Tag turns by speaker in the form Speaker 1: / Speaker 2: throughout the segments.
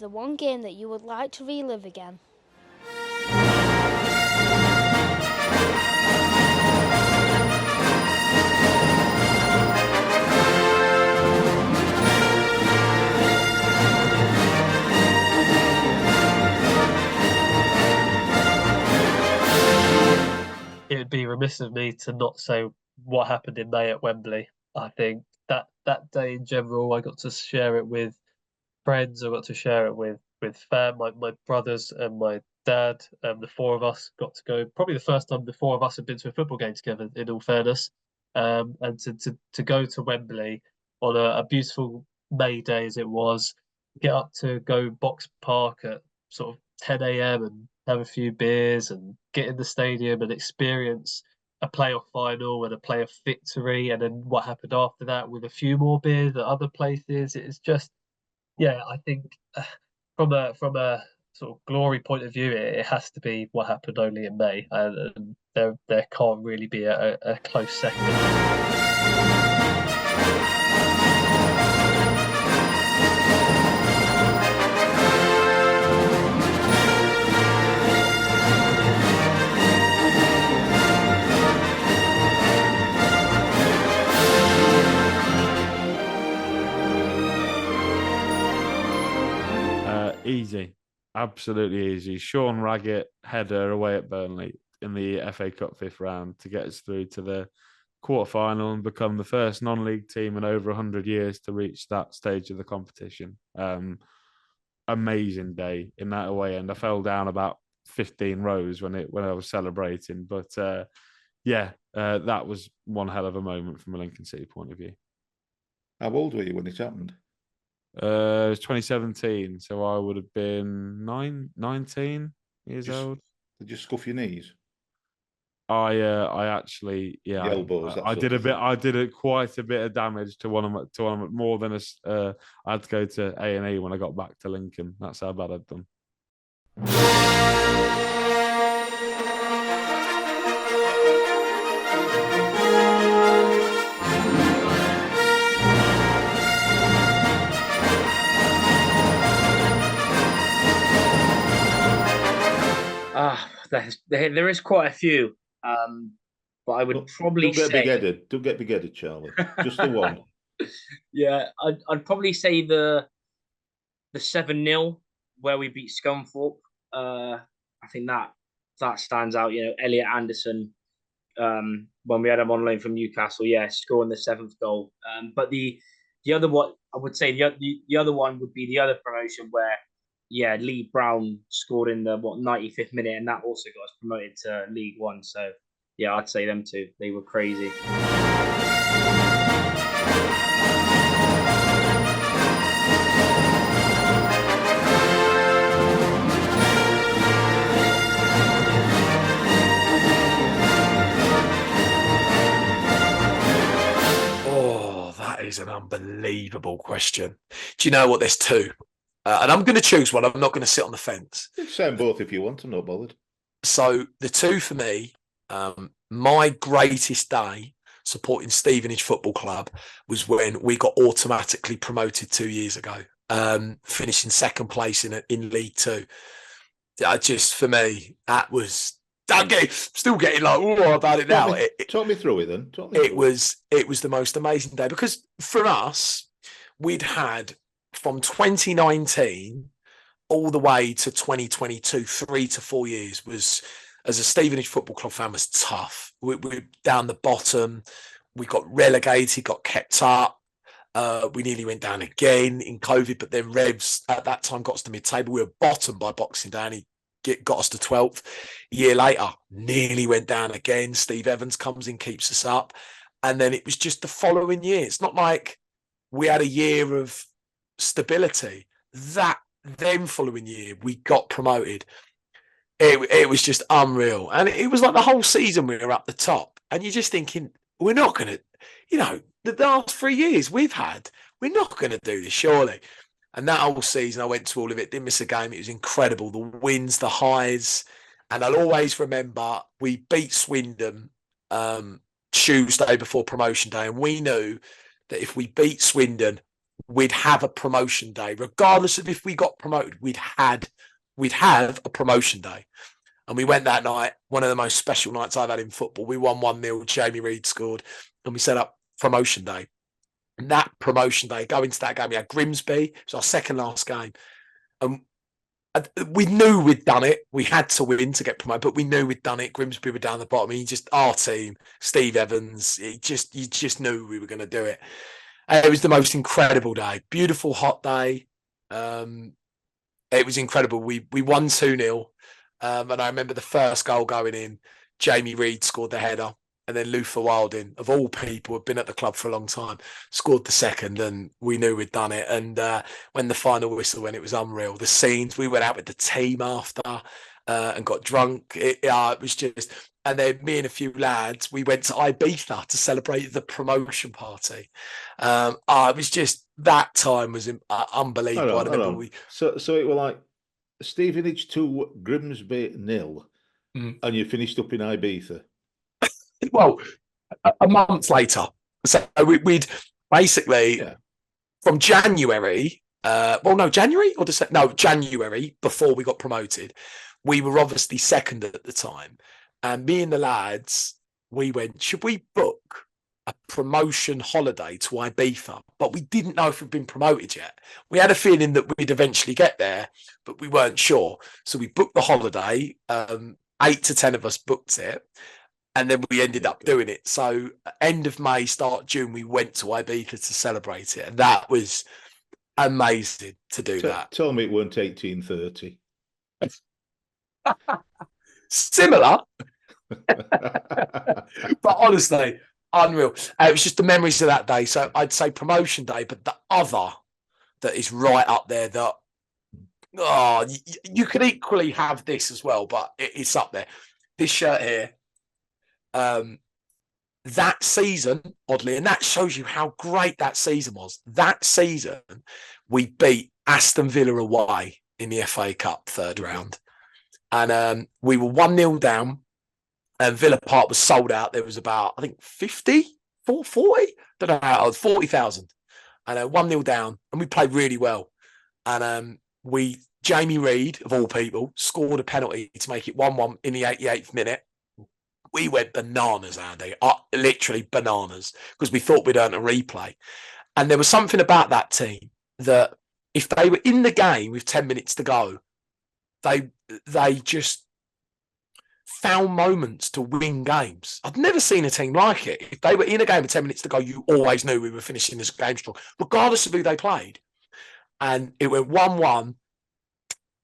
Speaker 1: the one game that you would like to relive again?
Speaker 2: It would be remiss of me to not say what happened in May at Wembley. I think that day in general, I got to share it with friends. I got to share it with fam, my brothers and my dad. The four of us got to go. Probably the first time the four of us had been to a football game together. In all fairness, and to go to Wembley on a beautiful May day as it was, get up to go Box Park at sort of 10 a.m. and have a few beers and get in the stadium and experience a playoff final and a playoff victory, and then what happened after that with a few more beers at other places. It's just, yeah, I think from a sort of glory point of view, it has to be what happened only in May, and there can't really be a close second.
Speaker 3: Easy, absolutely easy. Sean Raggett header away at Burnley in the FA Cup fifth round to get us through to the quarter-final and become the first non-league team in over 100 years to reach that stage of the competition. Amazing day in that away end. I fell down about 15 rows when I was celebrating, but that was one hell of a moment from a Lincoln City point of view.
Speaker 4: How old were you when it happened?
Speaker 3: It was 2017, so I would have been 19 years old.
Speaker 4: Did you scuff your knees?
Speaker 3: I actually,
Speaker 4: the elbows.
Speaker 3: I did a bit. I did quite a bit of damage to one of them, more than I had to go to A&E when I got back to Lincoln. That's how bad I'd done.
Speaker 5: There is quite a few, but I would probably
Speaker 4: say... Don't get big-headed, Charlie. Just the one.
Speaker 5: Yeah, I'd probably say the 7-0 where we beat Scunthorpe. I think that stands out. You know, Elliot Anderson, when we had him on loan from Newcastle, scoring the 7th goal. But the other one, I would say the other one would be the other promotion where, Lee Brown scored in the 95th minute, and that also got us promoted to League One. So, I'd say them two. They were crazy.
Speaker 6: Oh, that is an unbelievable question. Do you know what? There's two. And I'm going to choose one. I'm not going to sit on the fence.
Speaker 4: Say them both if you want. I'm not bothered.
Speaker 6: So the two for me, my greatest day supporting Stevenage Football Club was when we got automatically promoted 2 years ago, finishing second place in League Two. For me, that was... still getting like, oh, about it now.
Speaker 4: Talk me through it then.
Speaker 6: It was the most amazing day because for us, we'd had... from 2019 all the way to 2022, 3 to 4 years was, as a Stevenage Football Club fan, was tough. We're down the bottom. We got relegated, got kept up. We nearly went down again in COVID, but then Revs at that time got us to mid-table. We were bottom by Boxing Day and he got us to 12th. A year later, nearly went down again. Steve Evans comes in, keeps us up. And then it was just the following year. It's not like we had a year of stability. That then following year we got promoted. It was just unreal, and it was like the whole season we were up the top, and you're just thinking we're not going to, the last 3 years we're not going to do this surely. And that whole season I went to all of it, didn't miss a game. It was incredible, the wins, the highs, and I'll always remember we beat Swindon Tuesday before promotion day, and we knew that if we beat Swindon, we'd have a promotion day. Regardless of if we got promoted, we'd have a promotion day. And we went that night, one of the most special nights I've had in football. We won 1-0, Jamie Reid scored, and we set up promotion day. And that promotion day, going to that game, we had Grimsby. It was our second last game. And we knew we'd done it. We had to win to get promoted, but we knew we'd done it. Grimsby were down the bottom. Our team, Steve Evans, you just knew we were going to do it. And it was the most incredible day. Beautiful, hot day. It was incredible. We won 2-0. And I remember the first goal going in, Jamie Reid scored the header. And then Luther Wilding, of all people, had been at the club for a long time, scored the second, and we knew we'd done it. And when the final whistle went, it was unreal. The scenes, we went out with the team after and got drunk. It was just... And then me and a few lads, we went to Ibiza to celebrate the promotion party. It was just... That time was unbelievable.
Speaker 4: So it was like Stevenage 2, Grimsby 0, and you finished up in Ibiza.
Speaker 6: Well, a month later. So we'd basically from January, January or December? No, January, before we got promoted. We were obviously second at the time. And me and the lads, we went, should we book a promotion holiday to Ibiza? But we didn't know if we'd been promoted yet. We had a feeling that we'd eventually get there, but we weren't sure. So we booked the holiday. 8 to 10 of us booked it. And then we ended up doing it. So end of May, start June, we went to Ibiza to celebrate it. And that was amazing to do that.
Speaker 4: Tell me it weren't 1830.
Speaker 6: Similar. But honestly, unreal. It was just the memories of that day. So I'd say promotion day, but the other that is right up there that, you could equally have this as well, but it's up there. This shirt here. That season, oddly, and that shows you how great that season was. That season, we beat Aston Villa away in the FA Cup third round. And we were 1-0 down, and Villa Park was sold out. There was about, I think, 40? Don't know how, 40,000. And 1-0 down, and we played really well. And Jamie Reid, of all people, scored a penalty to make it 1-1 in the 88th minute. We went bananas, Andy, literally bananas, because we thought we'd earn a replay. And there was something about that team that if they were in the game with 10 minutes to go, they just found moments to win games. I've never seen a team like it. If they were in a game with 10 minutes to go, you always knew we were finishing this game strong, regardless of who they played. And it went 1-1,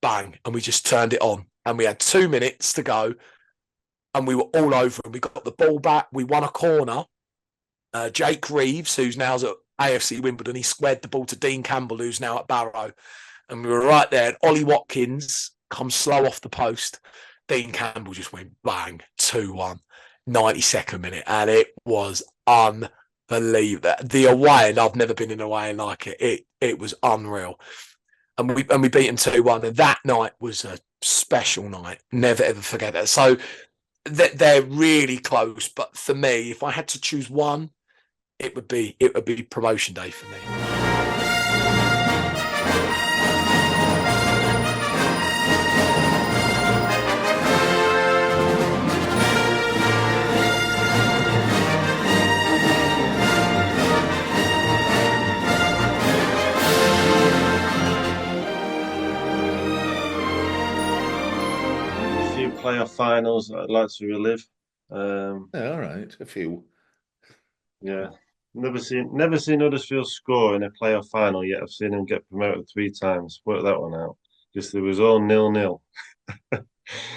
Speaker 6: bang, and we just turned it on. And we had 2 minutes to go. And we were all over and we got the ball back. We won a corner. Jake Reeves, who's now at AFC Wimbledon, he squared the ball to Dean Campbell, who's now at Barrow. And we were right there. And Ollie Watkins comes slow off the post. Dean Campbell just went bang, 2-1, 92nd minute. And it was unbelievable. The away, and I've never been in a away like it. It was unreal. And we beat them 2-1. And that night was a special night. Never, ever forget that. So, they're really close, but for me, if I had to choose one, it would be promotion day for me.
Speaker 7: Playoff finals I'd like to relive.
Speaker 4: All right, a few.
Speaker 7: Yeah, never seen Huddersfield score in a playoff final yet. I've seen them get promoted 3 times. Work that one out. Just it was all 0-0.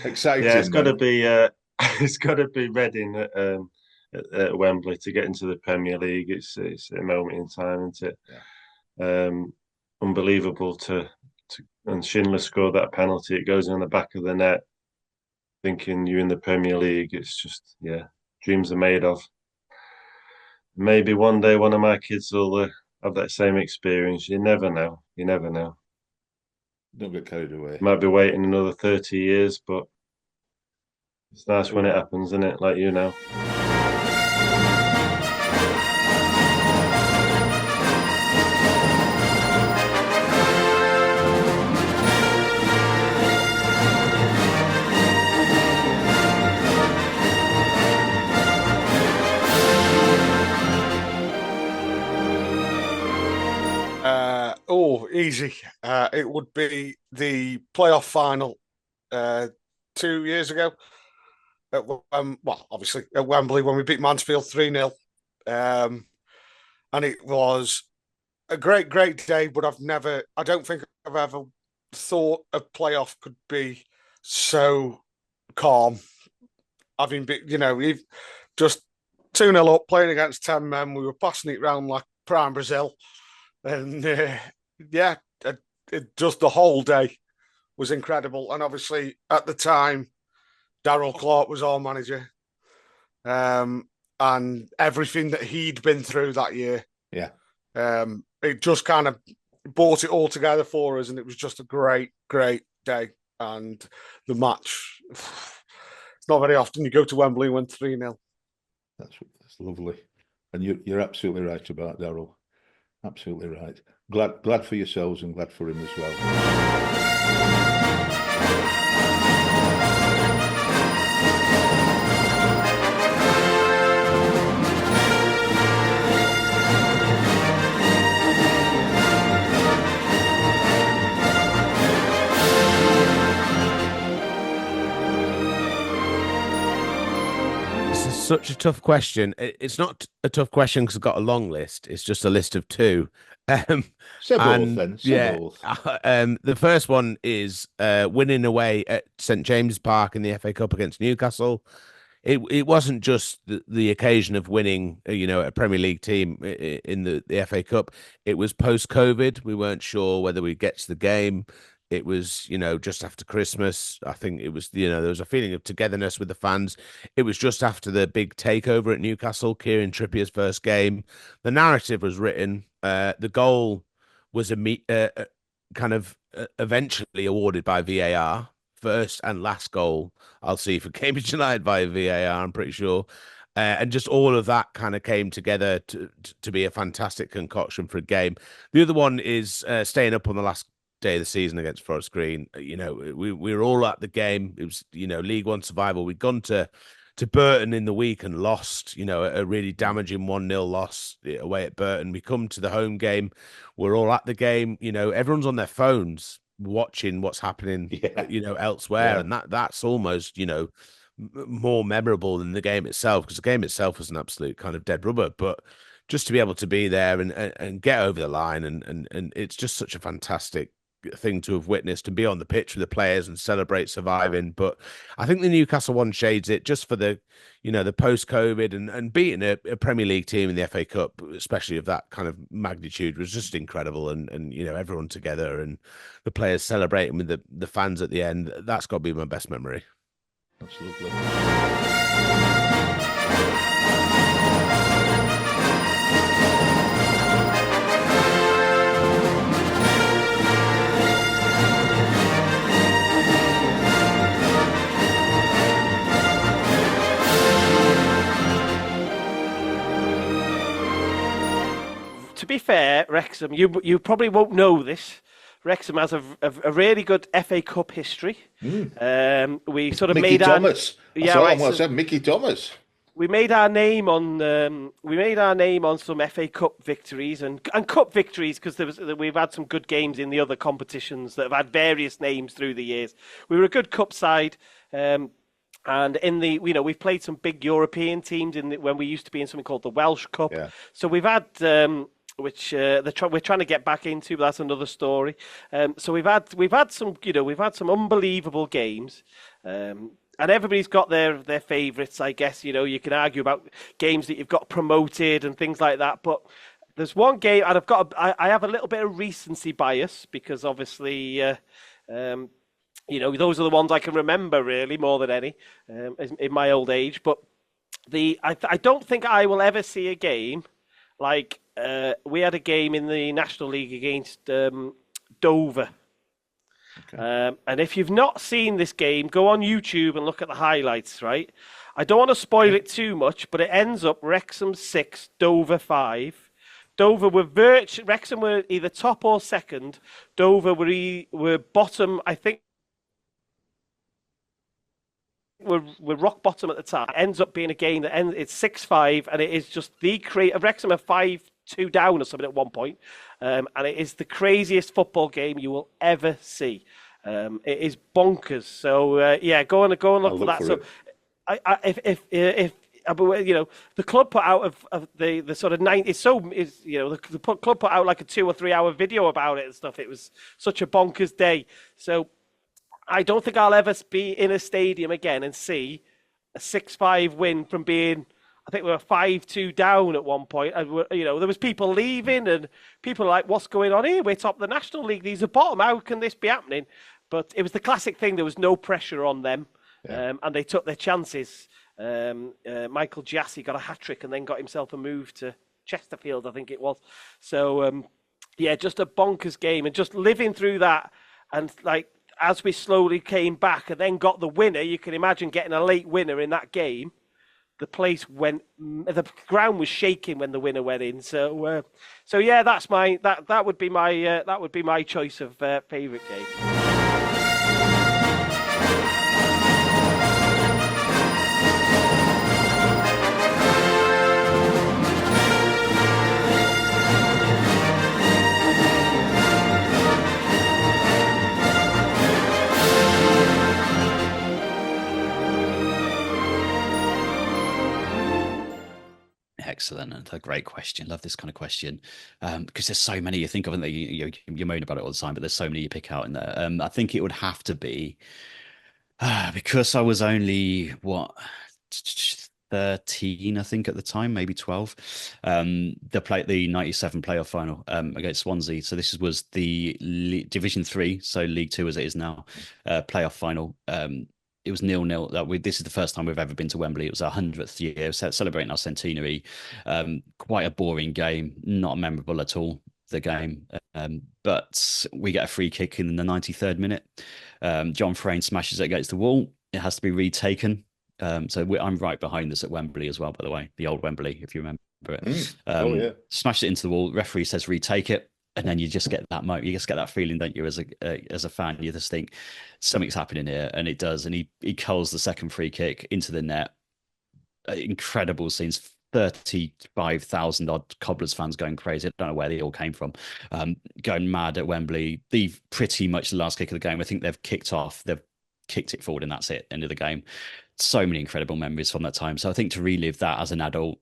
Speaker 4: Exciting.
Speaker 7: Yeah, it's got to be. It's got to be Reading at Wembley to get into the Premier League. It's a moment in time, isn't it? Yeah. Unbelievable and Schindler scored that penalty. It goes in the back of the net. Thinking you're in the Premier League, it's just, dreams are made of. Maybe one day one of my kids will have that same experience. You never know.
Speaker 4: Don't get carried away.
Speaker 7: Might be waiting another 30 years, but it's nice when it happens, isn't it? Like,
Speaker 8: Oh, easy. It would be the playoff final 2 years ago. Obviously at Wembley when we beat Mansfield 3-0. And it was a great day, but I don't think I've ever thought a playoff could be so calm. Having been, just 2-0 up, playing against 10 men, we were passing it round like prime Brazil. And just the whole day was incredible. And obviously at the time, Darryl Clark was our manager. And everything that he'd been through that year.
Speaker 4: Yeah.
Speaker 8: It just kind of brought it all together for us, and it was just a great day. And the match, it's not very often you go to Wembley and win 3-0.
Speaker 4: That's lovely. And you're absolutely right about Darryl. Absolutely right. Glad for yourselves and glad for him as well.
Speaker 9: Such a tough question. It's not a tough question because I've got a long list. It's just a list of two.
Speaker 4: Say both then. Say both.
Speaker 9: The first one is winning away at St James's Park in the FA Cup against Newcastle. It wasn't just the occasion of winning, a Premier League team in the FA Cup. It was post-COVID. We weren't sure whether we'd get to the game. It was, just after Christmas. I think it was, there was a feeling of togetherness with the fans. It was just after the big takeover at Newcastle, Kieran Trippier's first game. The narrative was written. The goal was eventually awarded by VAR. First and last goal I'll see for Cambridge United by VAR, I'm pretty sure. And just all of that kind of came together to be a fantastic concoction for a game. The other one is staying up on the last day of the season against Forest Green. We were all at the game. It was, League One survival. We'd gone to Burton in the week and lost, a really damaging 1-0 loss away at Burton. We come to the home game. We're all at the game. Everyone's on their phones watching what's happening, elsewhere. Yeah. And that's almost, more memorable than the game itself, because the game itself was an absolute kind of dead rubber. But just to be able to be there and get over the line and it's just such a fantastic thing to have witnessed and be on the pitch with the players and celebrate surviving. But I think the Newcastle one shades it just for the, the post-COVID and beating a Premier League team in the FA Cup, especially of that kind of magnitude, was just incredible. And everyone together and the players celebrating with the fans at the end. That's got to be my best memory.
Speaker 4: That's lovely.
Speaker 10: To be fair, Wrexham, you probably won't know this. Wrexham has a really good FA Cup history. We sort of
Speaker 4: Mickey
Speaker 10: made
Speaker 4: Thomas.
Speaker 10: our
Speaker 4: Mickey Thomas.
Speaker 10: We made our name on some FA Cup victories and cup victories because we've had some good games in the other competitions that have had various names through the years. We were a good cup side. And in the, we've played some big European teams when we used to be in something called the Welsh Cup. Yeah. So we've had, which we're trying to get back into, but that's another story. So we've had some unbelievable games. And everybody's got their favourites, I guess. You can argue about games that you've got promoted and things like that. But there's one game, and I have a little bit of recency bias because obviously, those are the ones I can remember really more than any in my old age. But I don't think I will ever see a game like we had a game in the National League against Dover. Okay. And if you've not seen this game, go on YouTube and look at the highlights, right? I don't want to spoil it too much, but it ends up Wrexham 6, Dover 5. Dover Wrexham were either top or second. Dover were bottom, I think. We're rock bottom at the time. It ends up being a game that it's 6-5, and it is just Wrexham are 5 2 down or something at one point. And it is the craziest football game you will ever see. It is bonkers. So go on and look for that. So if the club put out of the sort of 90, the club put out like a 2 or 3 hour video about it and stuff. It was such a bonkers day. So I don't think I'll ever be in a stadium again and see a 6-5 win from being, I think we were 5-2 down at one point. And there was people leaving and people were like, what's going on here? We're top of the National League. These are bottom. How can this be happening? But it was the classic thing. There was no pressure on them. And they took their chances. Michael Jassy got a hat-trick and then got himself a move to Chesterfield, I think it was. So, just a bonkers game. And just living through that, and like as we slowly came back and then got the winner, you can imagine getting a late winner in that game. The the ground was shaking when the winner went in. So that's that would be my choice of favourite game.
Speaker 11: Excellent, and a great question. Love this kind of question because there's so many you think of, and you moan about it all the time, but there's so many you pick out in there. I think it would have to be because I was only 13, I think at the time, maybe 12. The 97 playoff final against Swansea. So this was the Division 3, so League 2 as it is now, playoff final. It was 0-0. This is the first time we've ever been to Wembley. It was our 100th year, celebrating our centenary. Quite a boring game, not memorable at all, the game. But we get a free kick in the 93rd minute. John Frayne smashes it against the wall. It has to be retaken. I'm right behind this at Wembley as well, by the way, the old Wembley, if you remember it. Smashed it into the wall. Referee says retake it. And then you just get that moment, you just get that feeling, don't you, as a fan? You just think something's happening here, and it does. And he curls the second free kick into the net. Incredible scenes. 35,000 odd Cobblers fans going crazy. I don't know where they all came from, going mad at Wembley. Pretty much the last kick of the game. I think they've kicked it forward, and that's it. End of the game. So many incredible memories from that time. So I think to relive that as an adult,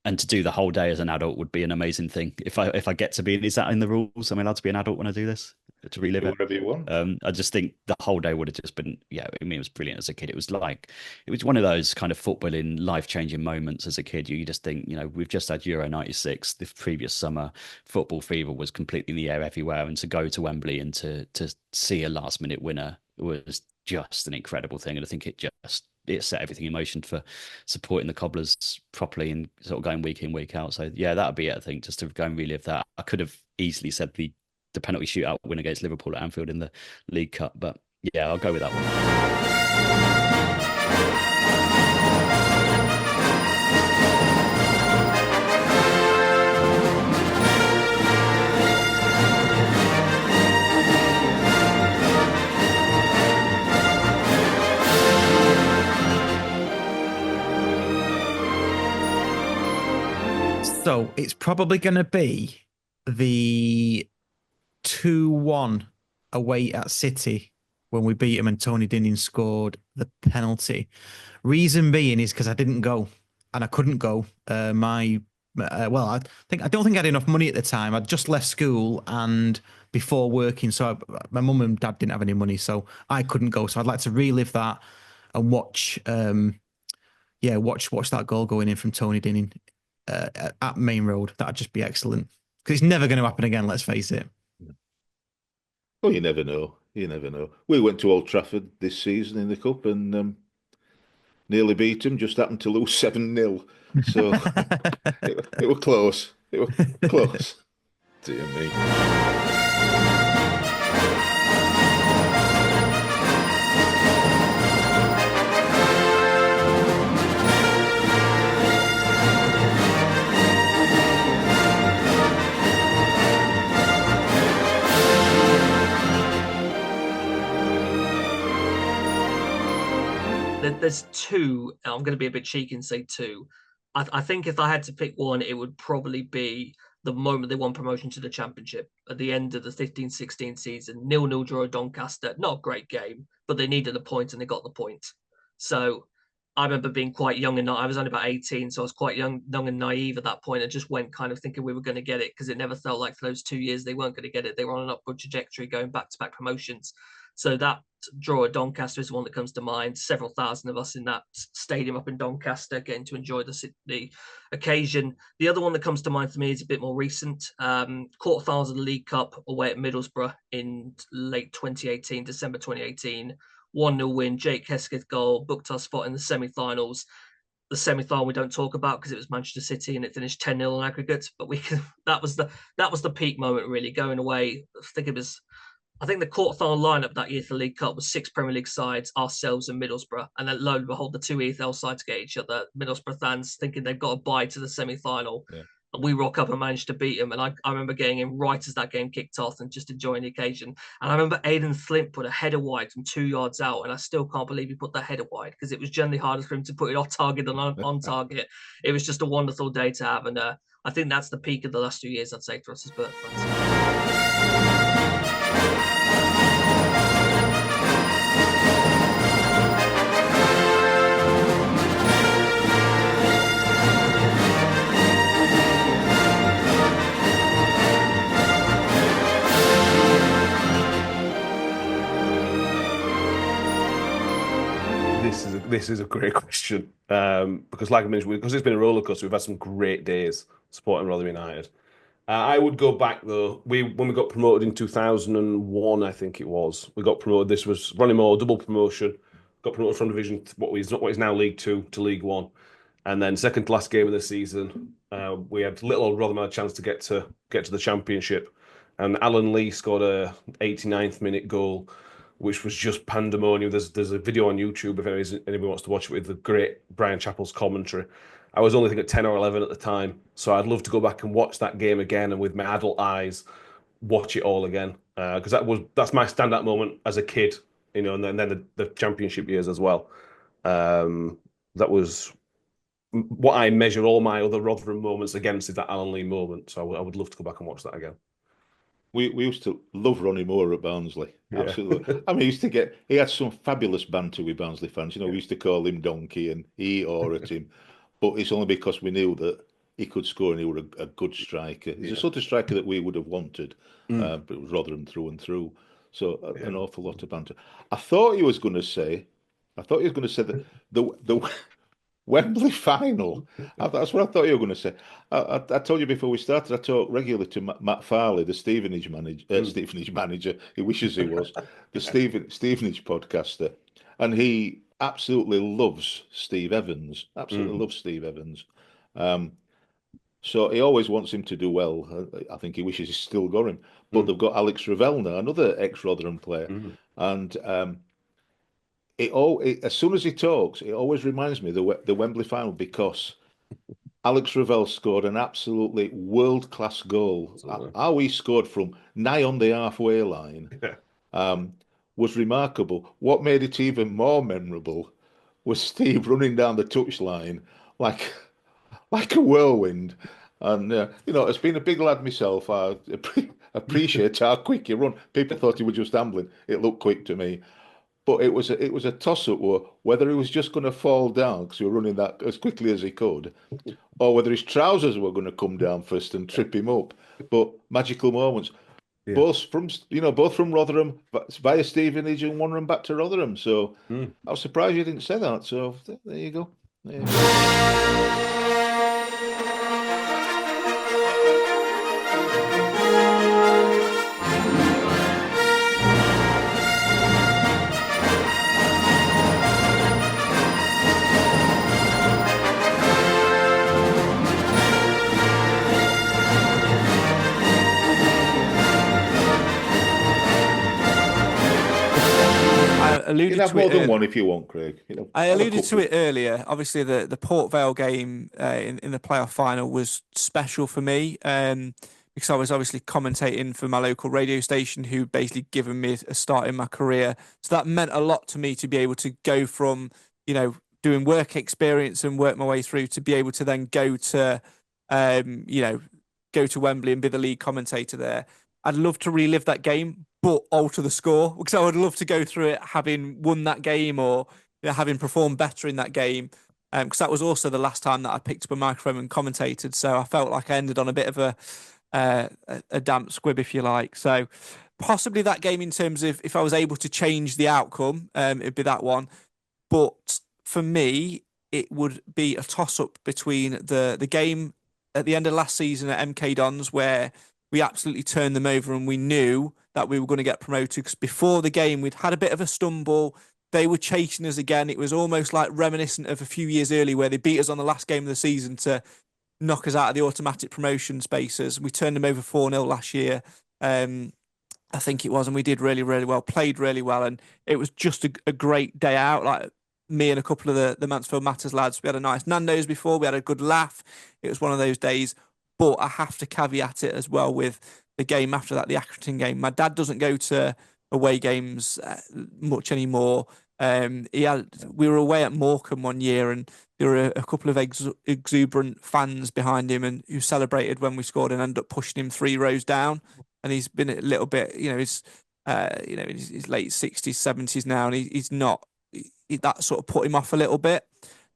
Speaker 11: and to do the whole day as an adult would be an amazing thing. If I get to be, is that in the rules? Am I allowed to be an adult when I do this? To relive it?
Speaker 4: Whatever you want.
Speaker 11: I just think the whole day would have just been, it was brilliant as a kid. It was one of those kind of footballing, life-changing moments as a kid. You just think, we've just had Euro 96, the previous summer. Football fever was completely in the air everywhere. And to go to Wembley and to see a last-minute winner was just an incredible thing. And I think it set everything in motion for supporting the Cobblers properly and sort of going week in, week out. So that would be it, I think, just to go and relive that. I could have easily said the penalty shootout win against Liverpool at Anfield in the League Cup, but I'll go with that one.
Speaker 12: So it's probably going to be the 2-1 away at City when we beat them and Tony Dinning scored the penalty. Reason being is because I didn't go and I couldn't go. I don't think I had enough money at the time. I'd just left school and before working, so my mum and dad didn't have any money, so I couldn't go. So I'd like to relive that and watch that goal going in from Tony Dinning. At Main Road. That'd just be excellent because it's never going to happen again, let's face it.
Speaker 4: Well, you never know. We went to Old Trafford this season in the Cup and nearly beat them, just happened to lose 7-0. So it was close. Dear me.
Speaker 2: There's two. I'm going to be a bit cheeky and say two. I think if I had to pick one, it would probably be
Speaker 13: the moment they won promotion to the Championship at the end of the 15-16 season. 0-0 draw at Doncaster. Not a great game, but they needed a point and they got the point. So I remember being quite young and I was only about 18, so I was quite young and naive at that point. I just went kind of thinking we were going to get it because it never felt like for those 2 years they weren't going to get it. They were on an upward trajectory going back-to-back promotions. So that draw at Doncaster is one that comes to mind. Several thousand of us in that stadium up in Doncaster getting to enjoy the occasion. The other one that comes to mind for me is a bit more recent. Quarterfinals of the League Cup away at Middlesbrough in late 2018, December 2018. 1-0 win, Jake Hesketh goal, booked our spot in the semi-finals. The semi-final we don't talk about because it was Manchester City and it finished 10-0 on aggregate. But that was the peak moment really, going away. I think the quarterfinal lineup that year for the League Cup was 6 Premier League sides, ourselves and Middlesbrough, and then lo and behold, the 2 EFL sides get each other. Middlesbrough fans thinking they've got a bye to the semi-final. Yeah. And we rock up and managed to beat them. And I remember getting in right as that game kicked off and just enjoying the occasion. And I remember Aidan Flint put a header wide from 2 yards out. And I still can't believe he put that header wide because it was generally harder for him to put it off target than on target. It was just a wonderful day to have. And I think that's the peak of the last 2 years, I'd say, for us as Burnley fans.
Speaker 14: This is a great question because, like I mentioned, because it's been a roller coaster, we've had some great days supporting Rotherham United. I would go back though. When we got promoted in 2001, I think it was. We got promoted. This was Ronnie Moore, double promotion. Got promoted from Division what is now League 2 to League 1, and then second to last game of the season, we had little old Rotherham had a chance to get to the Championship, and Alan Lee scored a 89th minute goal, which was just pandemonium. There's a video on YouTube if anybody wants to watch it with the great Brian Chappell's commentary. I was only, I think, at 10 or 11 at the time, so I'd love to go back and watch that game again and with my adult eyes watch it all again because that's my standout moment as a kid, and then the Championship years as well. That was what I measure all my other Rotherham moments against, is that Alan Lee moment. So I would love to go back and watch that again.
Speaker 4: We used to love Ronnie Moore at Barnsley.
Speaker 14: Yeah.
Speaker 4: Absolutely. I mean, he had some fabulous banter with Barnsley fans. We used to call him Donkey and he or at him. But it's only because we knew that he could score and he was a good striker. He's the sort of striker that we would have wanted, but it was Rotherham through and through. So an awful lot of banter. I thought he was going to say that the Wembley final. That's what I thought you were going to say. I told you before we started, I talk regularly to Matt Farley, the Stevenage manager. He wishes he was the Stevenage podcaster, and he absolutely loves Steve Evans. Absolutely loves Steve Evans. So he always wants him to do well. I think he wishes he's still got him. But they've got Alex Ravelna, another ex-Rotherham player, and as soon as he talks, it always reminds me of the Wembley final, because Alex Ravel scored an absolutely world-class goal. How he scored from nigh on the halfway line was remarkable. What made it even more memorable was Steve running down the touchline like a whirlwind. And, as being a big lad myself, I appreciate how quick he run. People thought he was just ambling. It looked quick to me. But it was a toss-up whether he was just going to fall down because he was running that as quickly as he could, or whether his trousers were going to come down first and trip him up. But magical moments, both from Rotherham via Stevenage and one run back to Rotherham. So I was surprised you didn't say that. So there you go.
Speaker 15: alluded
Speaker 4: you can have
Speaker 15: to
Speaker 4: more
Speaker 15: it
Speaker 4: than one if you want, Craig.
Speaker 15: I alluded to it earlier. Obviously, the Port Vale game in the playoff final was special for me because I was obviously commentating for my local radio station, who basically given me a start in my career. So that meant a lot to me to be able to go from, doing work experience and work my way through to be able to then go to, go to Wembley and be the league commentator there. I'd love to relive that game, but alter the score, because I would love to go through it having won that game, or having performed better in that game. Because that was also the last time that I picked up a microphone and commentated. So I felt like I ended on a bit of a damp squib, if you like. So possibly that game, in terms of if I was able to change the outcome, it'd be that one. But for me, it would be a toss-up between the game at the end of last season at MK Dons, where we absolutely turned them over and we knew that we were going to get promoted, because before the game we'd had a bit of a stumble. They were chasing us again. It was almost like reminiscent of a few years earlier, where they beat us on the last game of the season to knock us out of the automatic promotion spaces. We turned them over 4-0 last year, I think it was, and we did really, really well, played really well, and it was just a great day out. Like, me and a couple of the Mansfield Matters lads, we had a nice Nando's before, we had a good laugh. It was one of those days. But I have to caveat it as well with the game after that, the Accrington game. My dad doesn't go to away games much anymore. We were away at Morecambe one year, and there were a couple of exuberant fans behind him, and who celebrated when we scored and ended up pushing him 3 rows down. And he's been a little bit, he's in his late 60s, 70s now, and he's not. That sort of put him off a little bit.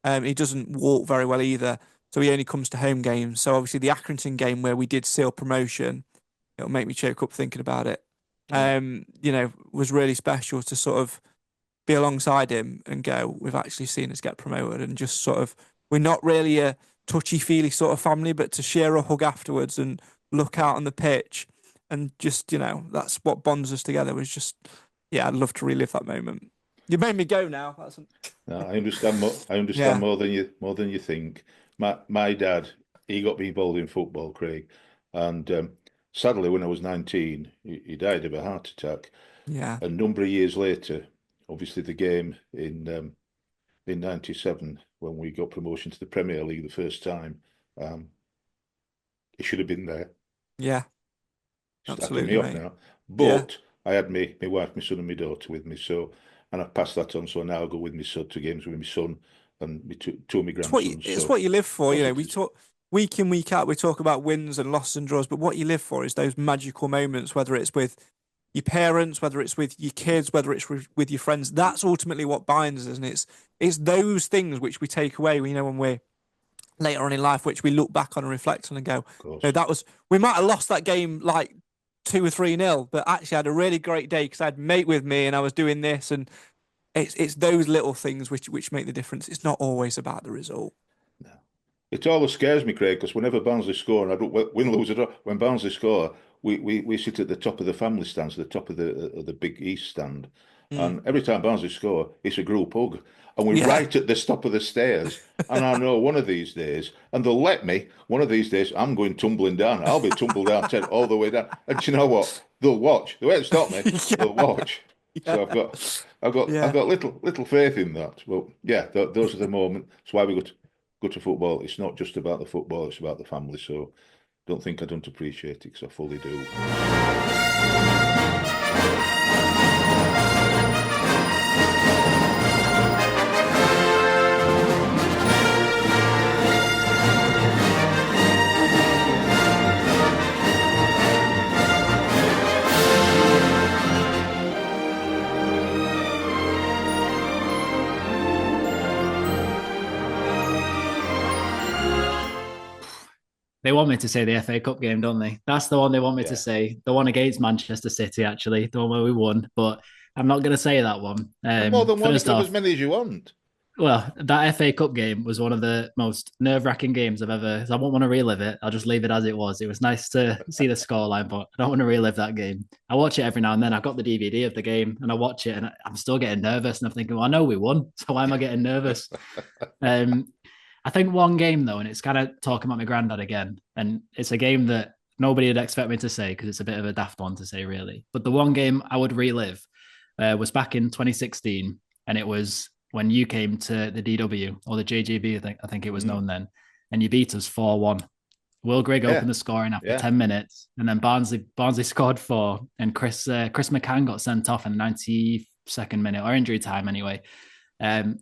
Speaker 15: He doesn't walk very well either, so he only comes to home games. So obviously the Accrington game, where we did seal promotion, it'll make me choke up thinking about it. Was really special to sort of be alongside him and go, we've actually seen us get promoted, and just sort of, we're not really a touchy-feely sort of family, but to share a hug afterwards and look out on the pitch, and just, that's what bonds us together. Was just, I'd love to relive that moment. You made me go now.
Speaker 4: No, I understand more than you think. My dad, he got me involved in football, Craig, and sadly, when I was 19, he died of a heart attack.
Speaker 15: Yeah.
Speaker 4: A number of years later, obviously the game in '97, when we got promotion to the Premier League the first time, he should have been there.
Speaker 15: Yeah.
Speaker 4: Absolutely. Me off now. But I had my wife, my son, and my daughter with me, so. And I've passed that on, so now I'll go with my son to games with my son and two of my grandsons.
Speaker 15: It's what you live for. We talk week in, week out, we talk about wins and losses and draws, but what you live for is those magical moments, whether it's with your parents, whether it's with your kids, whether it's with your friends. That's ultimately what binds us, and it's those things which we take away, when we're later on in life, which we look back on and reflect on and go, we might have lost that game like 2 or 3-0, but actually I had a really great day because I had a mate with me and I was doing this, and it's those little things which make the difference. It's not always about the result.
Speaker 4: No, it always scares me, Craig, because whenever Barnsley score, and I don't win, lose, or when Barnsley score, we sit at the top of the family stands, the top of the big East stand, and every time Barnsley score, it's a group hug, and we're right at the top of the stairs. And I know one of these days, and they'll let me. One of these days, I'm going tumbling down. I'll be tumbled down all the way down. And do you know what? They'll watch. They won't stop me. They'll watch. So I've got little faith in that. Well, those are the moments. That's why we go to football. It's not just about the football; it's about the family. So don't think I don't appreciate it, because I fully do.
Speaker 16: They want me to say the FA Cup game, don't they? That's the one they want me to say. The one against Manchester City, actually. The one where we won. But I'm not going to say that one.
Speaker 4: More than one, as many as you want.
Speaker 16: Well, that FA Cup game was one of the most nerve-wracking games I've ever... I won't want to relive it. I'll just leave it as it was. It was nice to see the scoreline, but I don't want to relive that game. I watch it every now and then. I've got the DVD of the game, and I watch it, and I'm still getting nervous. And I'm thinking, well, I know we won, so why am I getting nervous? I think one game, though, and it's kind of talking about my granddad again, and it's a game that nobody would expect me to say because it's a bit of a daft one to say, really. But the one game I would relive was back in 2016, and it was when you came to the DW, or the JGB, I think it was known then, and you beat us 4-1. Will Grigg opened the scoring after 10 minutes, and then Barnsley scored 4, and Chris McCann got sent off in the 92nd minute, or injury time anyway.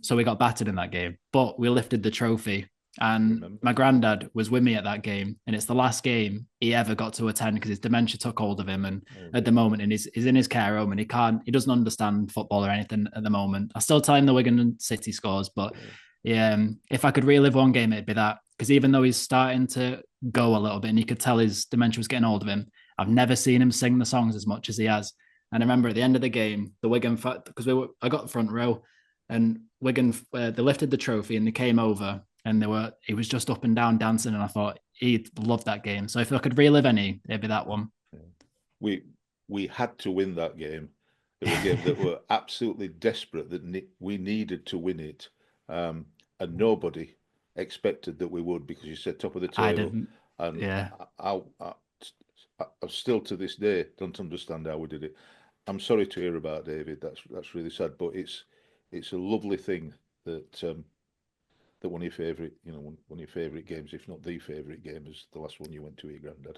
Speaker 16: So we got battered in that game, but we lifted the trophy And my granddad was with me at that game, and it's the last game he ever got to attend because his dementia took hold of him. And at the moment, and he's in his care home, and he doesn't understand football or anything at the moment. I still tell him the Wigan City scores, but yeah, if I could relive one game, it'd be that. Because even though he's starting to go a little bit, and you could tell his dementia was getting hold of him, I've never seen him sing the songs as much as he has. And I remember at the end of the game, the Wigan, because I got the front row, and Wigan they lifted the trophy and they came over. And he was just up and down dancing, and I thought he'd love that game. So if I could relive any, it'd be that one.
Speaker 4: We had to win that game. It was a game that were absolutely desperate that we needed to win it, and nobody expected that we would, because you said top of the table.
Speaker 16: I didn't.
Speaker 4: And
Speaker 16: yeah,
Speaker 4: I still to this day don't understand how we did it. I'm sorry to hear about David. That's really sad, but it's a lovely thing that. That one of your favourite games, if not the favourite game, is the last one you went to, your granddad.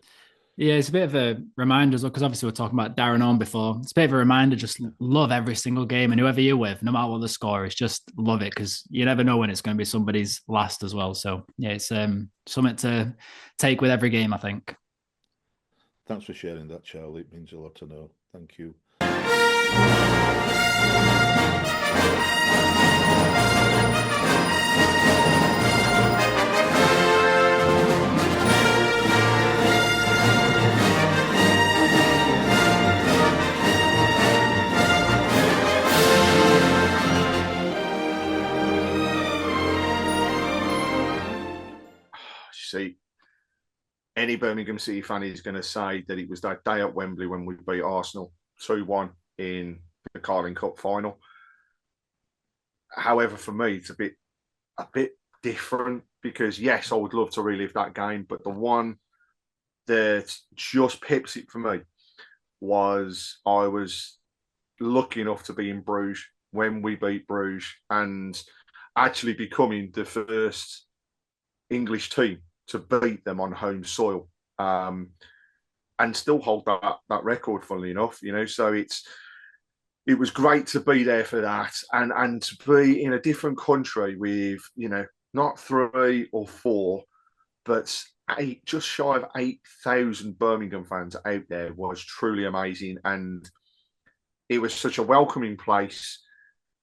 Speaker 16: Yeah, it's a bit of a reminder as well, because obviously we're talking about Darren on before. It's a bit of a reminder, just love every single game, and whoever you're with, no matter what the score is, just love it, because you never know when it's going to be somebody's last as well. So yeah, it's something to take with every game, I think.
Speaker 4: Thanks for sharing that, Charlie. It means a lot to know. Thank you.
Speaker 17: See, any Birmingham City fan is going to say that it was that day at Wembley when we beat Arsenal 2-1 in the Carling Cup final. However, for me, it's a bit different, because yes, I would love to relive that game, but the one that just pips it for me was I was lucky enough to be in Bruges when we beat Bruges, and actually becoming the first English team to beat them on home soil, and still hold that record, funnily enough. So it was great to be there for that, and to be in a different country with not 3 or 4, but just shy of 8,000 Birmingham fans out there was truly amazing, and it was such a welcoming place.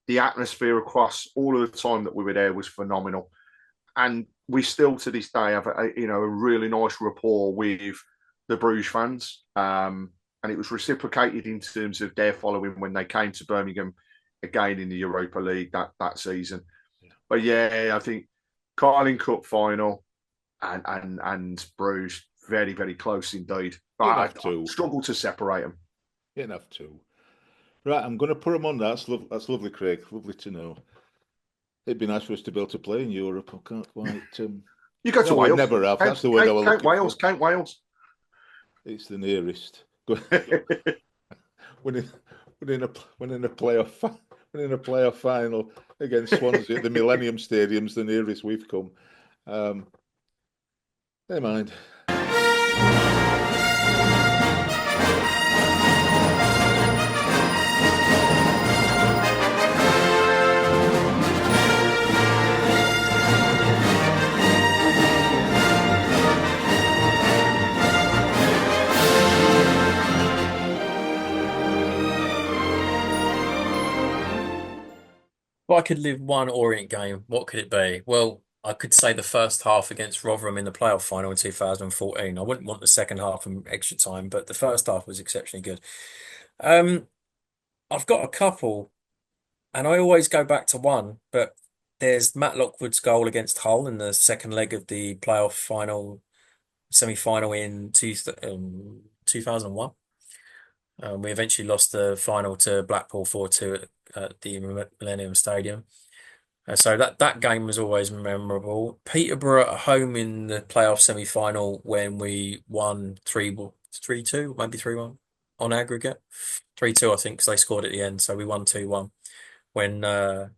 Speaker 17: The atmosphere across all of the time that we were there was phenomenal, and we still to this day have a really nice rapport with the Bruges fans, and it was reciprocated in terms of their following when they came to Birmingham again in the Europa League that season. But yeah, I think Carling Cup final and Bruges very, very close indeed. But I struggle to separate them.
Speaker 4: You don't have to. Right, I'm going to put them on that. That's lovely, Craig. Lovely to know. It'd be nice for us to be able to play in Europe. I can't quite.
Speaker 17: You go to Wales.
Speaker 4: Never have. That's the word I was looking for.
Speaker 17: Count Wales.
Speaker 4: It's the nearest. When in a playoff final against Swansea at the Millennium Stadium's the nearest we've come. Never mind.
Speaker 18: If I could live one Orient game, what could it be? Well, I could say the first half against Rotherham in the playoff final in 2014. I wouldn't want the second half and extra time, but the first half was exceptionally good. I've got a couple, and I always go back to one, but there's Matt Lockwood's goal against Hull in the second leg of the playoff final, semi-final in 2001. We eventually lost the final to Blackpool 4-2 at the Millennium Stadium. So that game was always memorable. Peterborough at home in the playoff semi-final when we won 3-2, maybe 3-1 on aggregate. 3-2, I think, because they scored at the end. So we won 2-1 when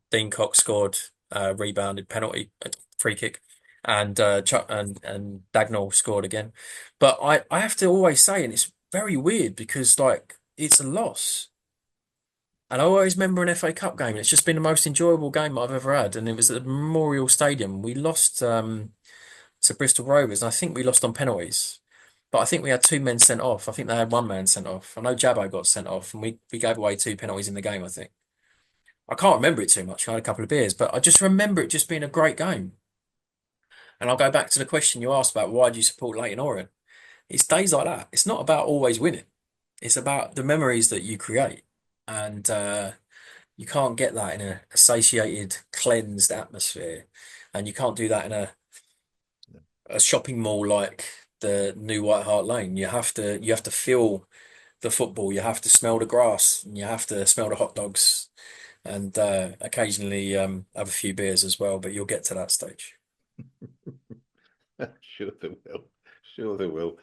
Speaker 18: Dean Cox scored rebounded penalty, free kick, and Dagnall scored again. But I have to always say, and it's very weird because it's a loss. And I always remember an FA Cup game. It's just been the most enjoyable game I've ever had. And it was at the Memorial Stadium. We lost to Bristol Rovers, and I think we lost on penalties. But I think we had two men sent off. I think they had one man sent off. I know Jabbo got sent off, and we gave away two penalties in the game, I think. I can't remember it too much. I had a couple of beers, but I just remember it just being a great game. And I'll go back to the question you asked about why do you support Leyton Orient? It's days like that. It's not about always winning. It's about the memories that you create. And you can't get that in a satiated, cleansed atmosphere. And you can't do that in a shopping mall like the New White Hart Lane. You have to feel the football. You have to smell the grass. And you have to smell the hot dogs. And occasionally have a few beers as well. But you'll get to that stage.
Speaker 4: Sure they will. Sure they will.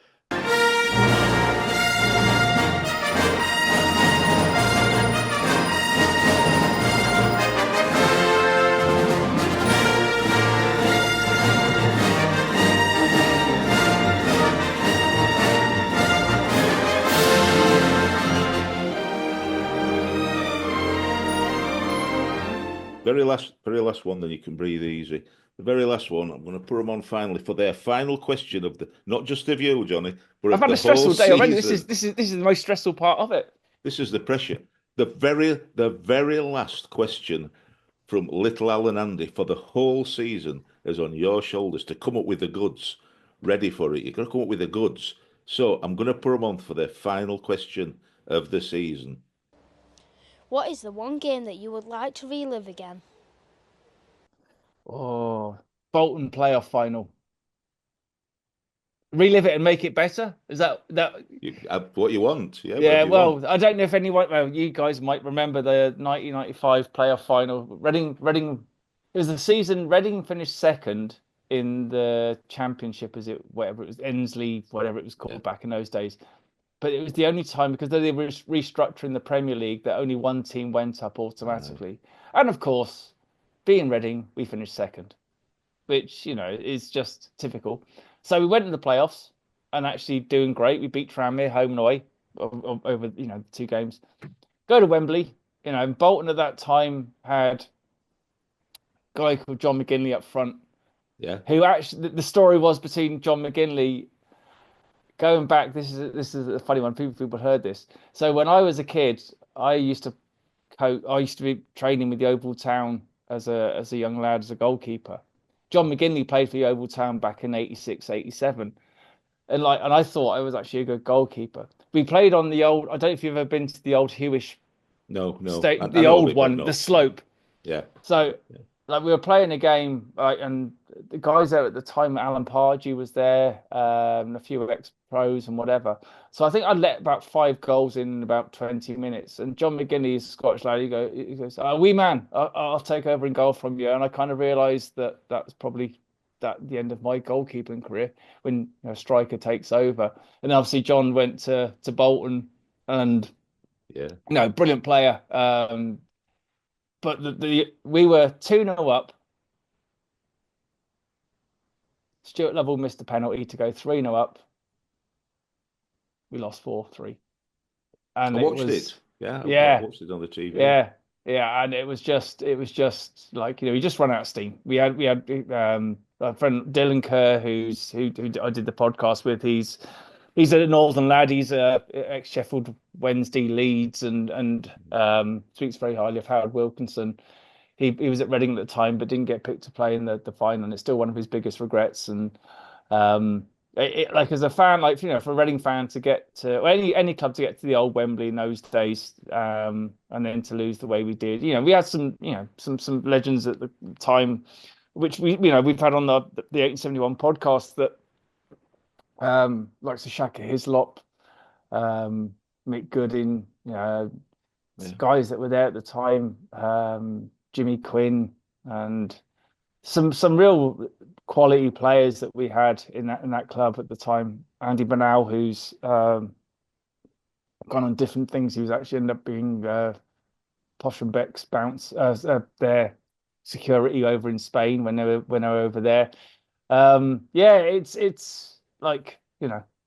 Speaker 4: Very last one, then you can breathe easy. The very last one, I'm going to put them on finally for their final question of the, not just of you, Johnny, but
Speaker 19: I've
Speaker 4: of
Speaker 19: had
Speaker 4: the
Speaker 19: a stressful
Speaker 4: whole
Speaker 19: day already.
Speaker 4: season.
Speaker 19: This is the most stressful part of it.
Speaker 4: This is the pressure. The very last question from little Alan Andy for the whole season is on your shoulders to come up with the goods. Ready for it. You've got to come up with the goods. So I'm going to put them on for their final question of the season.
Speaker 1: What is the one game that you would like to relive again?
Speaker 19: Oh, Bolton playoff final. Relive it and make it better? Is that
Speaker 4: what you want? Yeah.
Speaker 19: Yeah. Well, I don't know if anyone. Well, you guys might remember the 1995 playoff final. Reading. It was the season Reading finished second in the championship, whatever it was, Ensley, whatever it was called back in those days. But it was the only time, because they were restructuring the Premier League, that only one team went up automatically. And of course, being Reading, we finished second, which, is just typical. So we went into the playoffs and actually doing great. We beat Tranmere home and away over, 2 games. Go to Wembley, and Bolton at that time had a guy called John McGinley up front.
Speaker 4: Yeah.
Speaker 19: Who actually, the story was between John McGinley. Going back, this is a funny one. People heard this. So when I was a kid, I used to be training with the Oval Town as a young lad as a goalkeeper. John McGinley played for the Oval Town back in 86, 87. And I thought I was actually a good goalkeeper. We played on the old, I don't know if you've ever been to the old Hewish state, the old one, the slope.
Speaker 4: Yeah.
Speaker 19: So we were playing a game, and the guys there at the time, Alan Pardew was there, a few ex-pros and whatever. So I think I let about 5 goals in about 20 minutes. And John McGinley, is a Scottish lad, he goes, wee man, I'll take over and goal from you. And I kind of realised that was probably the end of my goalkeeping career, when a striker takes over. And obviously John went to Bolton, and brilliant player. But we were 2-0 up. Stuart Lovell missed a penalty to go 3-0 up. We lost 4-3. And
Speaker 4: I watched it. Yeah. I watched it on the TV.
Speaker 19: Yeah. Yeah. And it was just like, we just run out of steam. We had our friend Dylan Kerr, who I did the podcast with. He's a Northern lad. He's ex-Sheffield Wednesday, Leeds, and speaks very highly of Howard Wilkinson. He was at Reading at the time, but didn't get picked to play in the final, and it's still one of his biggest regrets. And as a fan, for a Reading fan to get to any club to get to the old Wembley in those days, and then to lose the way we did, we had some legends at the time, which we've had on the 871 podcast, that like Shaka Hislop, Mick Gooding, guys that were there at the time, Jimmy Quinn, and some real quality players that we had in that club at the time. Andy Banal, who's gone on different things. He was actually ended up being Posh and Beck's their security over in Spain when they were over there. It's like,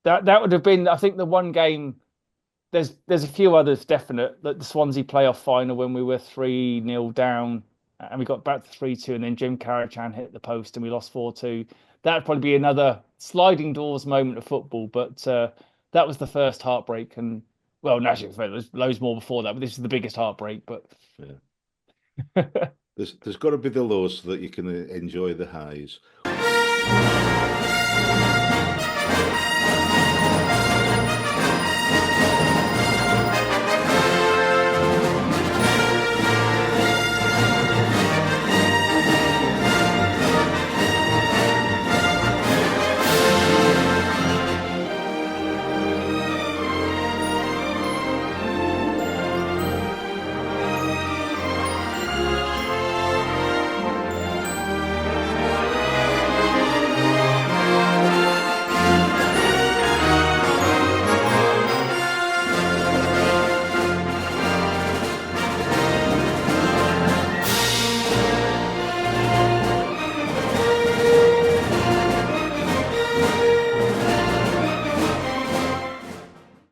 Speaker 19: that would have been, I think, the one game there's a few others definite. Like the Swansea playoff final when we were 3-0 down and we got back to 3-2, and then Jim Carachan hit the post and we lost 4-2. That'd probably be another sliding doors moment of football, but that was the first heartbreak. And well, naturally, there's loads more before that, but this is the biggest heartbreak. But
Speaker 4: there's got to be the lows so that you can enjoy the highs.